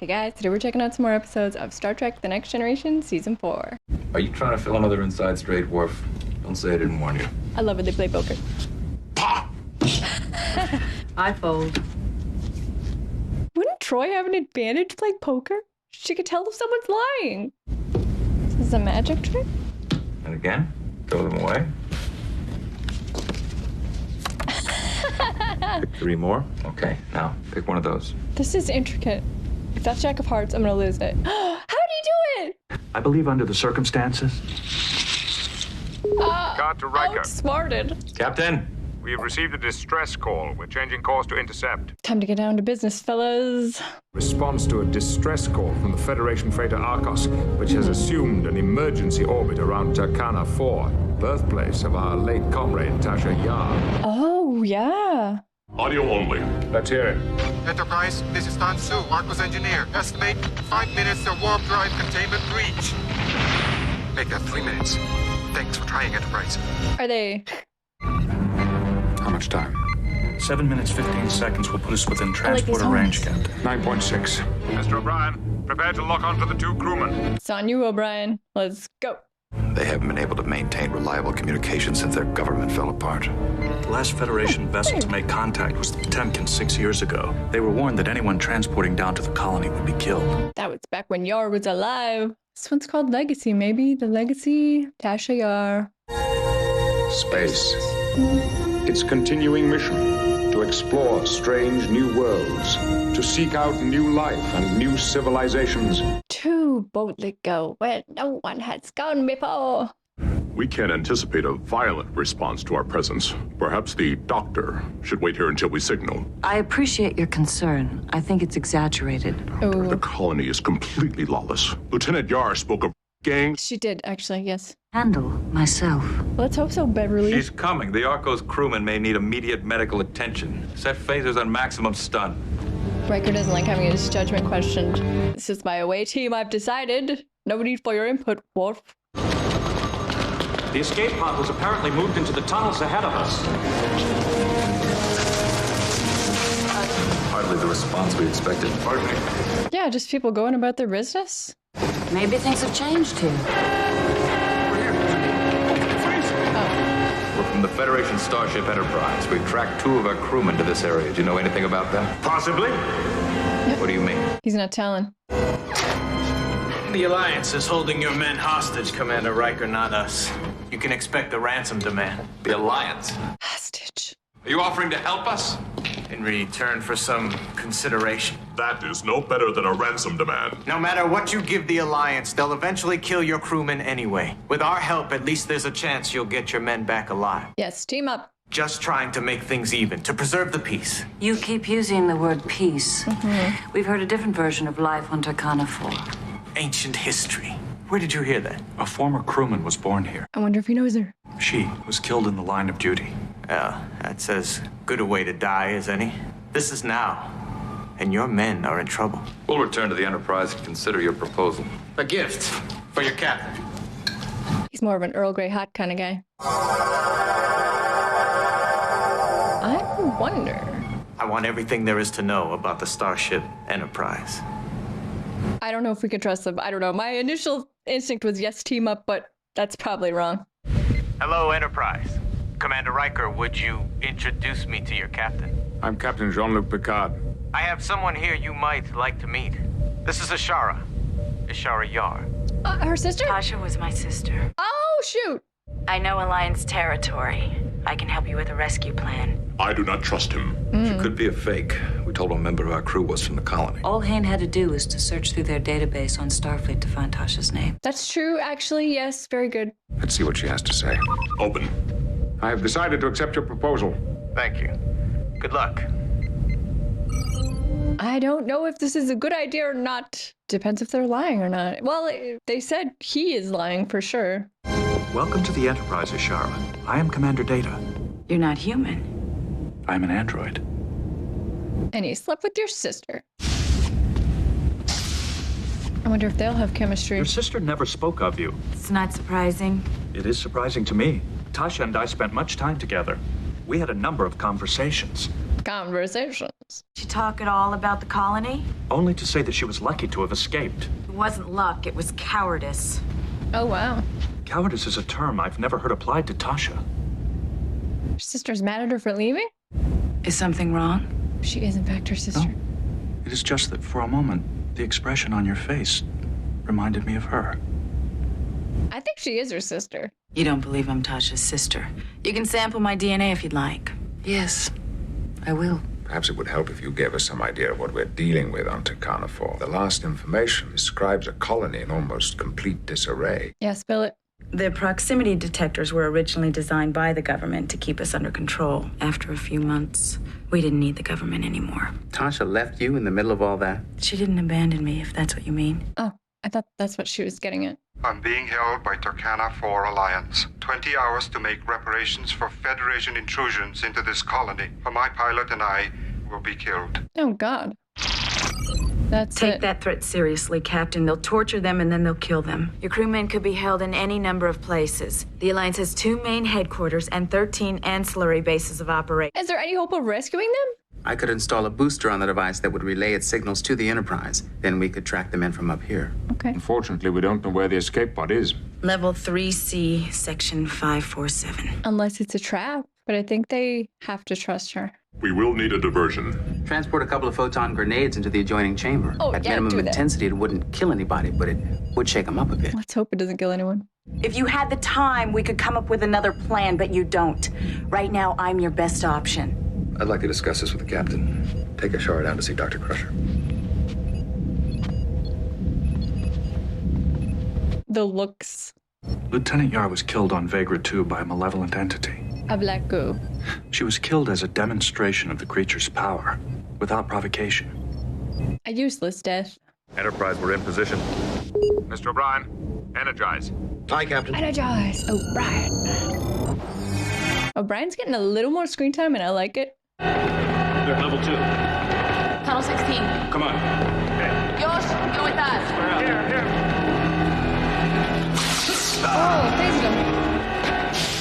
Hey guys, today we're checking out some more episodes of Star Trek The Next Generation Season 4. Are you trying to fill another inside straight, Worf? Don't say I didn't warn you. I love when they play poker. Pa! I fold. Wouldn't Troy have an advantage playing poker? She could tell if someone's lying. This is a magic trick? And again, throw them away. Pick 3 more. Okay, now pick one of those. This is intricate. If that's Jack of Hearts, I'm gonna lose it. How do you do it? I believe under the circumstances. Guard to Riker. Outsmarted. Captain! We have received a distress call. We're changing course to intercept. Time to get down to business, fellas. Response to a distress call from the Federation freighter Arcos, which has assumed an emergency orbit around Turkana 4, birthplace of our late comrade Tasha Yar. Oh, yeah. Audio only. Let's hear it. Enterprise, this is Tan Su, Arcos engineer. Estimate 5 minutes to warp drive containment breach. Make that 3 minutes. Thanks for trying, Enterprise. Are they? How much time? 7 minutes, 15 seconds will put us within transporter range, Captain. 9.6. Mr. O'Brien, prepare to lock onto the 2 crewmen. It's on you, O'Brien. Let's go. They haven't been able to maintain reliable communication since their government fell apart. The last Federation vessel to make contact was the Potemkin 6 years ago. They were warned that anyone transporting down to the colony would be killed. That was back when Yar was alive. This one's called Legacy, maybe? The Legacy, Tasha Yar. Space. Its continuing mission to explore strange new worlds, to seek out new life and new civilizations. To boldly go where no one has gone before. We can't anticipate a violent response to our presence. Perhaps the doctor should wait here until we signal. I appreciate your concern. I think it's exaggerated. The Oh, colony is completely lawless. Lieutenant Yar spoke of gangs. she did, actually, yes. Handle myself. Let's hope so, Beverly. She's coming. The Arcos crewman may need immediate medical attention. Set phasers on maximum stun. Riker doesn't like having his judgment questioned. This is my away team, I've decided. No need for your input, Worf. The escape pod was apparently moved into the tunnels ahead of us. Hardly the response we expected. Pardon me. Yeah, just people going about their business. Maybe things have changed here. We're from the Federation Starship Enterprise. We've tracked 2 of our crewmen to this area. Do you know anything about them? Possibly. What do you mean? He's not telling. The Alliance is holding your men hostage, Commander Riker, not us. You can expect a ransom demand. The Alliance. Hostage. Are you offering to help us? In return for some consideration. That is no better than a ransom demand. No matter what you give the Alliance, they'll eventually kill your crewmen anyway. With our help, at least there's a chance you'll get your men back alive. Yes, team up. Just trying to make things even, to preserve the peace. You keep using the word peace. We've heard a different version of life on Turkana 4. Ancient history. Where did you hear that? A former crewman was born here. I wonder if he knows her. She was killed in the line of duty. That's as good a way to die as any. This is now, and your men are in trouble. We'll return to the Enterprise and consider your proposal. A gift for your captain. He's more of an Earl Grey hot kind of guy. I wonder. I want everything there is to know about the Starship Enterprise. I don't know if we can trust them. I don't know. My initial instinct was yes, team up, but that's probably wrong. Hello, Enterprise. Commander Riker, would you introduce me to your captain? I'm Captain Jean-Luc Picard. I have someone here you might like to meet. This is Ashara. Ashara Yar. Her sister? Tasha was my sister. Oh, shoot. I know Alliance territory. I can help you with a rescue plan. I do not trust him. She could be a fake. We told a member of our crew was from the colony. All Hain had to do was to search through their database on Starfleet to find Tasha's name. That's true, actually. Yes, very good. Let's see what she has to say. Open. I have decided to accept your proposal. Thank you. Good luck. I don't know if this is a good idea or not. Depends if they're lying or not. Well, they said he is lying for sure. Welcome to the Enterprise, Ashara. I am Commander Data. You're not human. I'm an android. And he slept with your sister. I wonder if they'll have chemistry. Your sister never spoke of you. It's not surprising. It is surprising to me. Tasha and I spent much time together. We had a number of conversations. Conversations. Yes. Did she talk at all about the colony? Only to say that she was lucky to have escaped. It wasn't luck, it was cowardice. Oh, wow. Cowardice is a term I've never heard applied to Tasha. Her sister's mad at her for leaving? Is something wrong? She is, in fact, her sister. No. It is just that for a moment, the expression on your face reminded me of her. I think she is her sister. You don't believe I'm Tasha's sister. You can sample my DNA if you'd like. Yes, I will. Perhaps it would help if you gave us some idea of what we're dealing with on Takana 4. The last information describes a colony in almost complete disarray. Yeah, spill it. The proximity detectors were originally designed by the government to keep us under control. After a few months, we didn't need the government anymore. Tasha left you in the middle of all that? She didn't abandon me, if that's what you mean. Oh, I thought that's what she was getting at. I'm being held by Takana 4 Alliance. 20 hours to make reparations for Federation intrusions into this colony, or my pilot and I will be killed. Oh, God. That's Take it. that threat seriously, Captain. They'll torture them and then they'll kill them. Your crewmen could be held in any number of places. The Alliance has 2 main headquarters and 13 ancillary bases of operation. Is there any hope of rescuing them? I could install a booster on the device that would relay its signals to the Enterprise. Then we could track them in from up here. Okay. Unfortunately, we don't know where the escape pod is. Level 3C, Section 547. Unless it's a trap. But I think they have to trust her. We will need a diversion. Transport a couple of photon grenades into the adjoining chamber. Oh, At yeah, minimum do that. intensity, it wouldn't kill anybody, but it would shake them up a bit. Let's hope it doesn't kill anyone. If you had the time, we could come up with another plan, but you don't. Right now, I'm your best option. I'd like to discuss this with the captain. Take Ashara down to see Dr. Crusher. The looks Lieutenant Yar was killed on Vagra 2 by a malevolent entity. of that goo. She was killed as a demonstration of the creature's power, without provocation. A useless death. Enterprise, we're in position. Mr. O'Brien, energize. Hi, Captain. Energize O'Brien. O'Brien's getting a little more screen time and I like it. They're at level 2. Tunnel 16. Come on. Yosh, go with us. Here. Oh, phased him.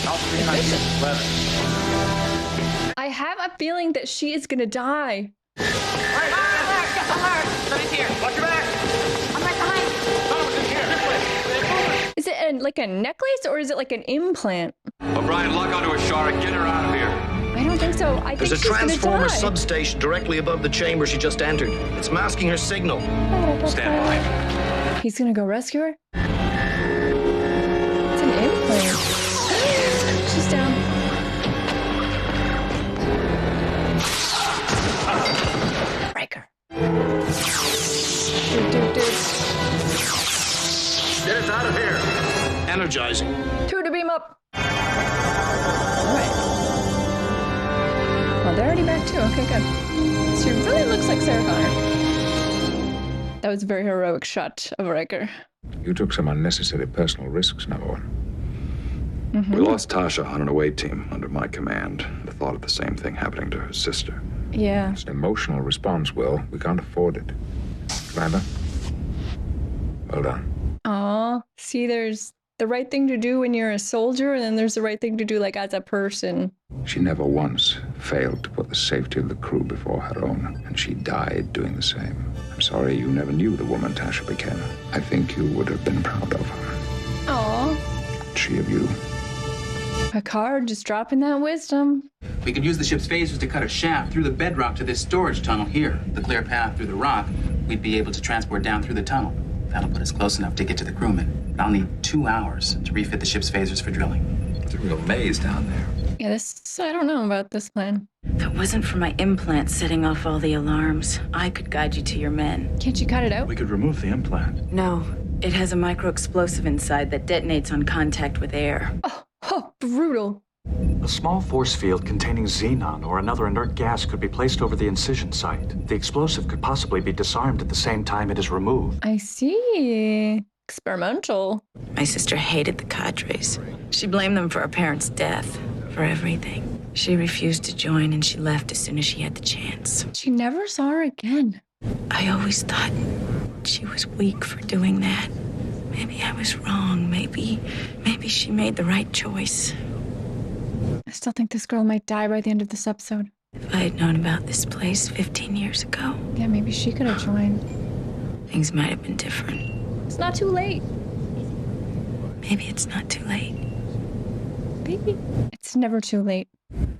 Alpha 311. I have a feeling that she is gonna die. Alert! Somebody's here. Watch your back. I'm right behind. Tunnel's in here. Is it like a necklace or is it like an implant? O'Brien, lock onto Ashara. Get her out of here. I don't think so. I There's think a she's gonna transformer die. substation directly above the chamber she just entered. It's masking her signal. Stand by. He's gonna go rescue her? It's an implant. She's down. Riker. Dude. Get us out of here. Energizing. 2 to beam up. Alright. Well, they're already back too. Okay, good. She really looks like Sarah Connor. That was a very heroic shot of Riker. You took some unnecessary personal risks, number one. We lost Tasha on an away team under my command. The thought of the same thing happening to her sister. Yeah. It's an emotional response, Will. We can't afford it. Commander? Well done. Aw. See, there's the right thing to do when you're a soldier, and then there's the right thing to do, like, as a person. She never once failed to put the safety of the crew before her own, and she died doing the same. I'm sorry you never knew the woman Tasha became. I think you would have been proud of her. Aw. She of you. Picard just dropping that wisdom. We could use the ship's phasers to cut a shaft through the bedrock to this storage tunnel here. The clear path through the rock, we'd be able to transport down through the tunnel. That'll put us close enough to get to the crewmen. But I'll need 2 hours to refit the ship's phasers for drilling. It's a real maze down there. Yeah, I don't know about this plan. If it wasn't for my implant setting off all the alarms, I could guide you to your men. Can't you cut it out? We could remove the implant. No, it has a micro-explosive inside that detonates on contact with air. Oh, brutal. A small force field containing xenon or another inert gas could be placed over the incision site. The explosive could possibly be disarmed at the same time it is removed. I see. Experimental. My sister hated the cadres. She blamed them for our parents' death, for everything. She refused to join and she left as soon as she had the chance. She never saw her again. I always thought she was weak for doing that. Maybe I was wrong. Maybe she made the right choice. I still think this girl might die by the end of this episode. If I had known about this place 15 years ago, Yeah, maybe she could have joined. things might have been different. It's not too late. Maybe it's not too late. Maybe. It's never too late.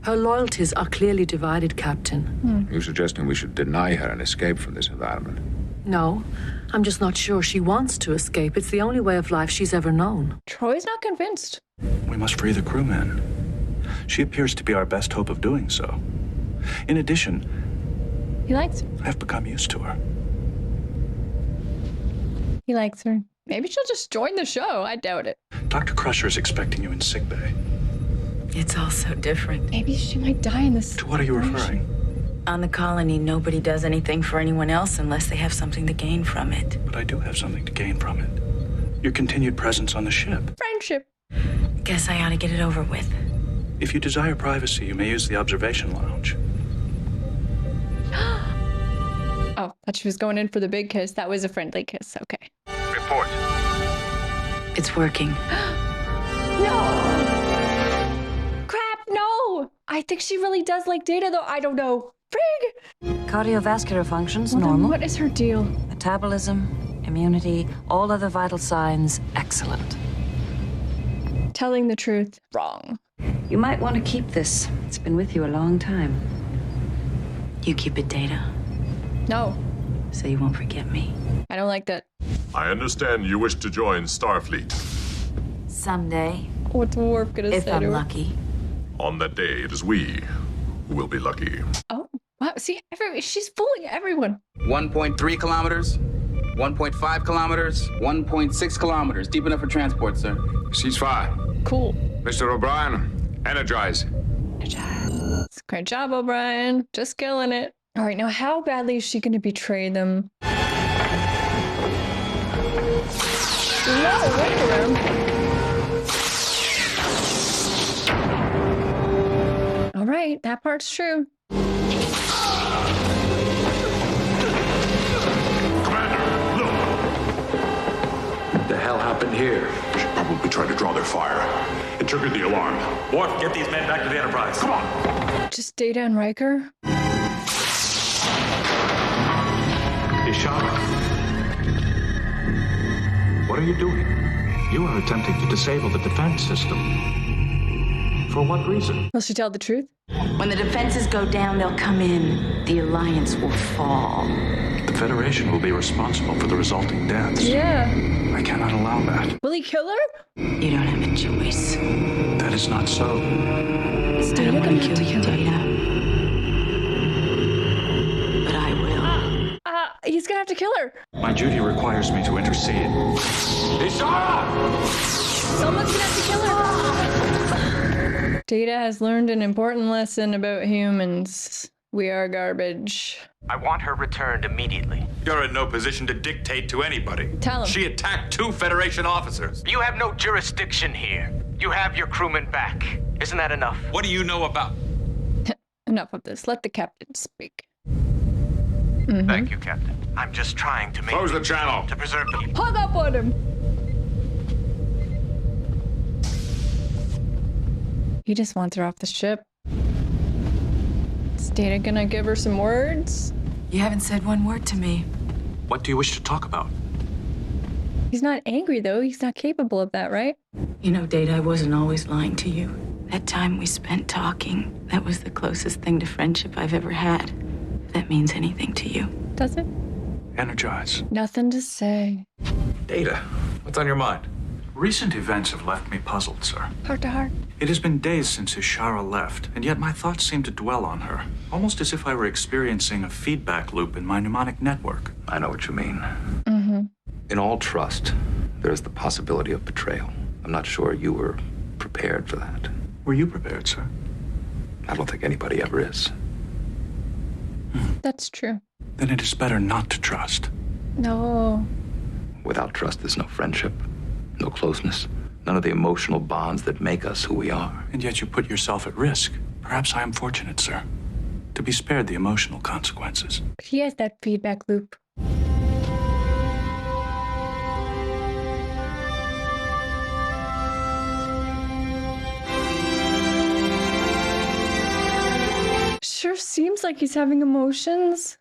Her loyalties are clearly divided, Captain. You're suggesting we should deny her an escape from this environment? No, I'm just not sure she wants to escape. It's the only way of life she's ever known. Troy's not convinced. We must free the crewmen. She appears to be our best hope of doing so. In addition, He likes her. I've become used to her. He likes her. Maybe she'll just join the show. I doubt it. Dr. Crusher is expecting you in sickbay. It's all so different. Maybe she might die in this. To what are you referring? On the colony, nobody does anything for anyone else unless they have something to gain from it. But I do have something to gain from it. Your continued presence on the ship. Friendship. Guess I ought to get it over with. If you desire privacy, you may use the observation lounge. Oh, thought she was going in for the big kiss. That was a friendly kiss. Okay. Report. It's working. No! Crap, no! I think she really does like Data, though. I don't know. Frig! Cardiovascular functions, Well, then normal. what is her deal? Metabolism, immunity, all other vital signs, excellent. Telling the truth, wrong. You might want to keep this. It's been with you a long time. You keep it, Data, No, so you won't forget me. I don't like that. I understand you wish to join Starfleet. Someday, What's Worf gonna if say I'm to her? lucky. On that day, it is we who will be lucky. Oh, wow. See, she's fooling everyone. 1.3 kilometers, 1.5 kilometers, 1.6 kilometers. Deep enough for transport, sir. Ceasefire. Cool. Mr. O'Brien, energize. Great job, O'Brien. Just killing it. All right, now how badly is she going to betray them? No, wait around. All right, that part's true. What the hell happened here? Should probably try to draw their fire. It triggered the alarm. Worf, get these men back to the Enterprise. Come on! Just Data and Riker? Ishara. What are you doing? You are attempting to disable the defense system. For what reason? Will she tell the truth? When the defenses go down, they'll come in. The Alliance will fall. The Federation will be responsible for the resulting deaths. Yeah. I cannot allow that. Will he kill her? You don't have a choice. That is not so. Is I Data don't gonna want to have kill to you, kill her? Data. But I will. He's gonna have to kill her. My duty requires me to intercede. Ishara! Someone's gonna have to kill her. Data has learned an important lesson about humans. We are garbage. I want her returned immediately. You're in no position to dictate to anybody. Tell him. She attacked 2 Federation officers. You have no jurisdiction here. You have your crewmen back. Isn't that enough? What do you know about... Enough of this. Let the captain speak. Thank you, Captain. I'm just trying to make... Close the channel. To preserve the... Hug up on him. He just wants her off the ship. Is Data gonna give her some words? You haven't said one word to me. What do you wish to talk about? He's not angry, though. He's not capable of that, right? You know, Data, I wasn't always lying to you. That time we spent talking, that was the closest thing to friendship I've ever had. If that means anything to you. Does it? Energize. Nothing to say. Data, what's on your mind? Recent events have left me puzzled, sir. Heart to heart. It has been days since Ishara left, and yet my thoughts seem to dwell on her, almost as if I were experiencing a feedback loop in my mnemonic network. I know what you mean. Mm-hmm. In all trust, there is the possibility of betrayal. I'm not sure you were prepared for that. Were you prepared, sir? I don't think anybody ever is. That's true. Then it is better not to trust. No. Without trust, there's no friendship, no closeness, none of the emotional bonds that make us who we are. And yet you put yourself at risk. Perhaps I am fortunate, sir, to be spared the emotional consequences. But he has that feedback loop. Sure like he's having emotions.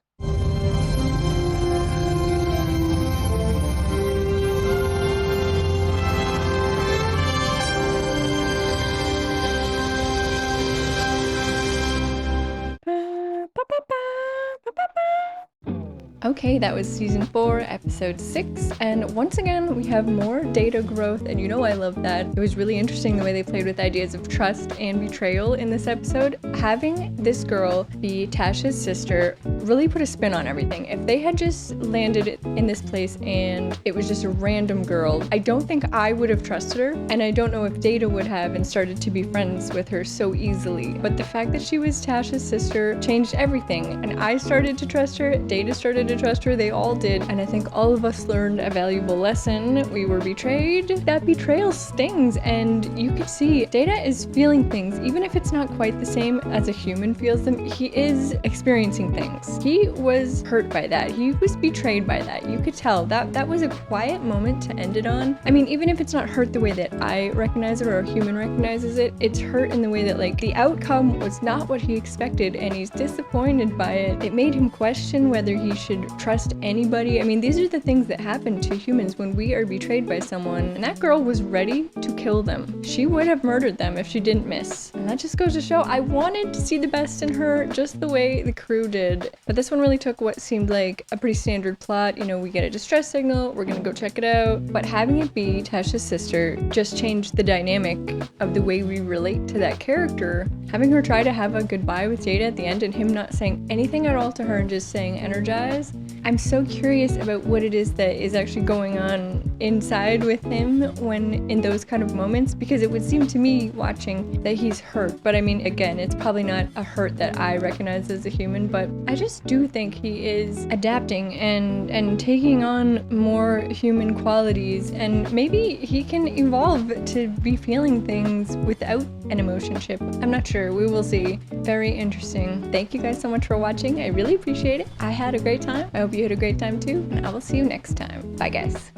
Okay, that was season 4, episode 6, and once again we have more Data growth, and you know I love that. It was really interesting the way they played with ideas of trust and betrayal in this episode. Having this girl be Tasha's sister really put a spin on everything. If they had just landed in this place and it was just a random girl, I don't think I would have trusted her, and I don't know if Data would have and started to be friends with her so easily. But the fact that she was Tasha's sister changed everything, and I started to trust her, Data started to trust her, they all did, and I think all of us learned a valuable lesson. We were betrayed. That betrayal stings, and you could see Data is feeling things, even if it's not quite the same as a human feels them. He is experiencing things. He was hurt by that. He was betrayed by that. You could tell that was a quiet moment to end it on. I mean, even if it's not hurt the way that I recognize it or a human recognizes it, it's hurt in the way that like the outcome was not what he expected, and he's disappointed by it. It made him question whether he should trust anybody. I mean, these are the things that happen to humans when we are betrayed by someone, and that girl was ready to kill them. She would have murdered them if she didn't miss. And that just goes to show I wanted to see the best in her just the way the crew did. But this one really took what seemed like a pretty standard plot. You know, we get a distress signal, we're gonna go check it out. But having it be Tasha's sister just changed the dynamic of the way we relate to that character. Having her try to have a goodbye with Data at the end and him not saying anything at all to her and just saying energize. I'm so curious about what it is that is actually going on inside with him when in those kind of moments, because it would seem to me watching that he's hurt. But I mean, again, it's probably not a hurt that I recognize as a human, but I just do think he is adapting and taking on more human qualities, and maybe he can evolve to be feeling things without an emotion chip. I'm not sure. We will see. Very interesting. Thank you guys so much for watching. I really appreciate it. I had a great time. I hope you had a great time too, and I will see you next time. Bye guys.